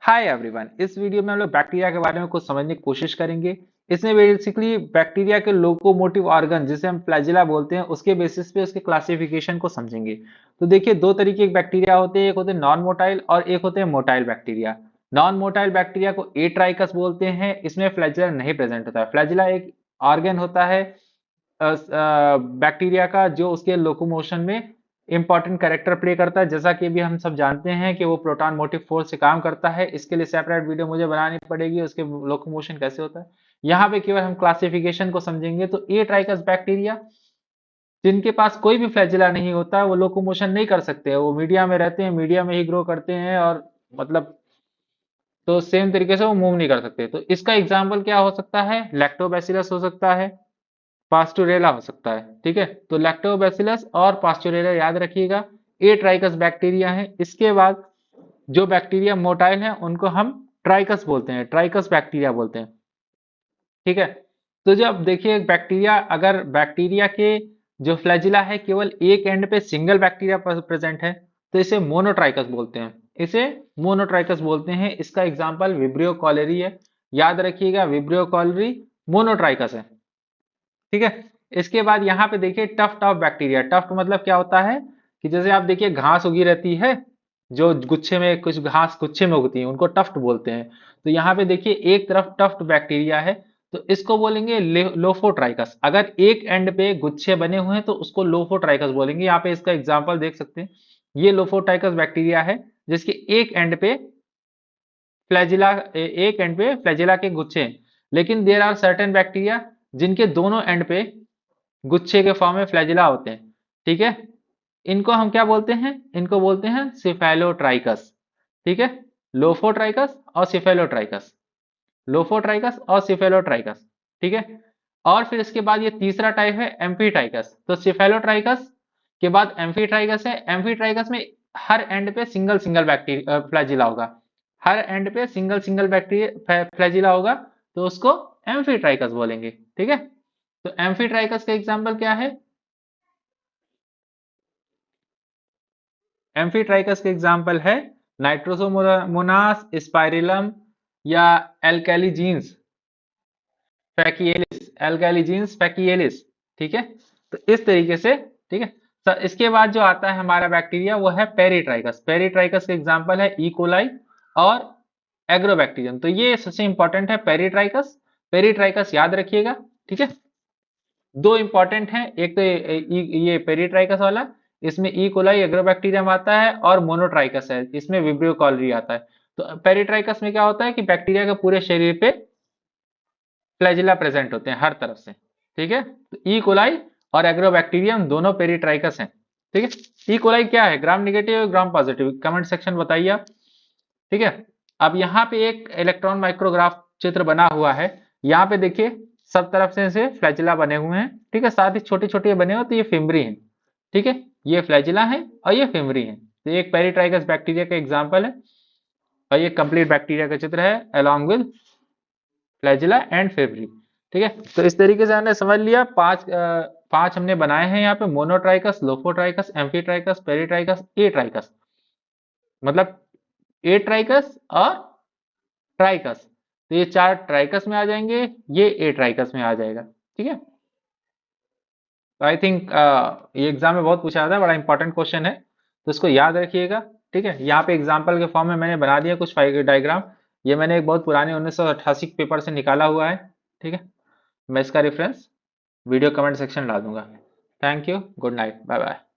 Hi everyone, इस video में हम लोग बैक्टीरिया के बारे में कुछ समझने की कोशिश करेंगे। इसमें बेसिकली बैक्टीरिया के लोकोमोटिव ऑर्गन जिसे हम फ्लैजिला बोलते हैं उसके बेसिस पे उसके क्लासिफिकेशन को समझेंगे। तो देखिए, दो तरीके के बैक्टीरिया होते हैं, एक होते हैं नॉन मोटाइल और एक होते हैं motile bacteria. Non motile bacteria को ए ट्राइकस बोलते हैं, इसमें फ्लैजिला नहीं प्रेजेंट होता है। फ्लैजिला एक ऑर्गन होता है बैक्टीरिया का जो उसके लोकोमोशन में इंपॉर्टेंट कैरेक्टर प्ले करता है। जैसा कि अभी हम सब जानते हैं कि वो प्रोटॉन मोटिव फोर्स से काम करता है। इसके लिए सेपरेट वीडियो मुझे बनानी पड़ेगी, उसके लोकोमोशन कैसे होता है। यहाँ पे केवल हम क्लासिफिकेशन को समझेंगे। तो ए ट्राइकस बैक्टीरिया जिनके पास कोई भी फ्लैजिला नहीं होता, वो लोकोमोशन नहीं कर सकते, वो मीडिया में रहते हैं, मीडिया में ही ग्रो करते हैं और मतलब तो सेम तरीके से वो मूव नहीं कर सकते। तो इसका एग्जाम्पल क्या हो सकता है? लैक्टोबैसिलस हो सकता है, पास्टुरेला हो सकता है। ठीक है, तो लैक्टोबैसिलस और पास्टुरेला याद रखिएगा, ए ट्राइकस बैक्टीरिया है। इसके बाद जो बैक्टीरिया मोटाइल हैं उनको हम ट्राइकस बोलते हैं, ट्राइकस बैक्टीरिया बोलते हैं। ठीक है, तो जब देखिए बैक्टीरिया, अगर बैक्टीरिया के जो फ्लैजिला है केवल एक एंड पे सिंगल बैक्टीरिया प्रेजेंट है तो इसे मोनोट्राइकस बोलते हैं, इसे मोनोट्राइकस बोलते हैं। इसका एग्जांपल विब्रियो कॉलेरी है, याद रखिएगा विब्रियो कॉलेरी मोनोट्राइकस है। ठीक है, इसके बाद यहाँ पे देखिए टफ्ट ऑफ बैक्टीरिया। टफ्ट मतलब क्या होता है कि जैसे आप देखिए घास उगी रहती है, जो गुच्छे में कुछ घास गुच्छे में उगती है उनको टफ्ट बोलते हैं। तो यहाँ पे देखिए एक तरफ टफ्ट बैक्टीरिया है तो इसको बोलेंगे लोफोट्राइकस। अगर एक एंड पे गुच्छे बने हुए हैं तो उसको लोफोट्राइकस बोलेंगे। यहाँ पे इसका एग्जाम्पल देख सकते हैं, ये लोफोट्राइकस बैक्टीरिया है जिसके एक एंड पे फ्लैजिला, एक एंड पे फ्लैजिला के गुच्छे हैं। लेकिन देयर आर सर्टेन बैक्टीरिया जिनके दोनों एंड पे गुच्छे के फॉर्म में फ्लैजिला होते हैं। ठीक है, इनको हम क्या बोलते हैं? इनको बोलते हैं सिफेलोट्राइकस। ठीक है, लोफोट्राइकस और सिफेलोट्राइकस, लोफोट्राइकस और सिफेलोट्राइकस। ठीक है, और फिर इसके बाद ये तीसरा टाइप है एम्फीट्राइकस। तो सिफेलोट्राइकस के बाद एम्फीट्राइकस है। एम्फीट्राइकस में हर एंड पे सिंगल सिंगल बैक्टीरिया फ्लैजिला होगा, हर एंड पे सिंगल सिंगल बैक्टीरिया फ्लैजिला होगा, तो उसको एम्फीट्राइकस बोलेंगे। ठीक है, तो एम्फीट्राइकस का एग्जांपल क्या है? एम्फीट्राइकस का एग्जांपल है नाइट्रोसोमोनास स्पाइरिलम या एल्कैलीजीन्स फैकिएलिस, एल्कैलीजीन्स फैकिएलिस। ठीक है, तो इस तरीके से। ठीक है, तो इसके बाद जो आता है हमारा बैक्टीरिया वो है पेरीट्राइकस। पेरीट्राइकस का एग्जांपल है ई कोलाई और एग्रोबैक्टीरियम। तो ये सबसे इंपॉर्टेंट है पेरीट्राइकस। पेरीट्राइकस याद रखिएगा। ठीक है, दो इंपॉर्टेंट हैं, एक तो ये पेरीट्राइकस वाला, इसमें ई कोलाई एग्रोबैक्टीरियम आता है, और मोनोट्राइकस है, इसमें विब्रियो कॉलरी आता है। तो पेरीट्राइकस में क्या होता है कि बैक्टीरिया के पूरे शरीर पे फ्लैजिला प्रेजेंट होते हैं हर तरफ से। ठीक है, तो ई कोलाई और एग्रोबैक्टीरियम दोनों पेरीट्राइकस हैं। ठीक है, ई कोलाई क्या है, gram negative gram positive, comment section बताइए आप। ठीक है, अब यहाँ पे एक इलेक्ट्रॉन माइक्रोग्राफ चित्र बना हुआ है। यहाँ पे देखिए सब तरफ से फ्लैजिला बने हुए हैं। ठीक है, साथ ही छोटे छोटे बने हुए, तो ये फिमरी हैं। ठीक है, ये फ्लैजिला है और ये फिमरी है। तो ये एक पेरीट्राइकस बैक्टीरिया का एग्जाम्पल है और ये कंप्लीट बैक्टीरिया का चित्र है along with flagella and fimbria. ठीक है, तो इस तरीके से हमने समझ लिया। पांच हमने बनाए हैं यहाँ पे, मोनोट्राइकस, लोफोट्राइकस, एम्फीट्राइकस, पेरीट्राइकस, ए ट्राइकस। मतलब ए ट्राइकस और ट्राइकस, तो ये चार ट्राइकस में आ जाएंगे, ये ए ट्राइकस में आ जाएगा। ठीक है, तो आई थिंक ये एग्जाम में बहुत पूछा जाता है, बड़ा इंपॉर्टेंट क्वेश्चन है, तो इसको याद रखिएगा। ठीक है, यहाँ पे एग्जाम्पल के फॉर्म में मैंने बना दिया कुछ डायग्राम। ये मैंने एक बहुत पुराने 1988 पेपर से निकाला हुआ है। ठीक है, मैं इसका रेफरेंस वीडियो कमेंट सेक्शन ला दूंगा। Thank you, good night, bye bye.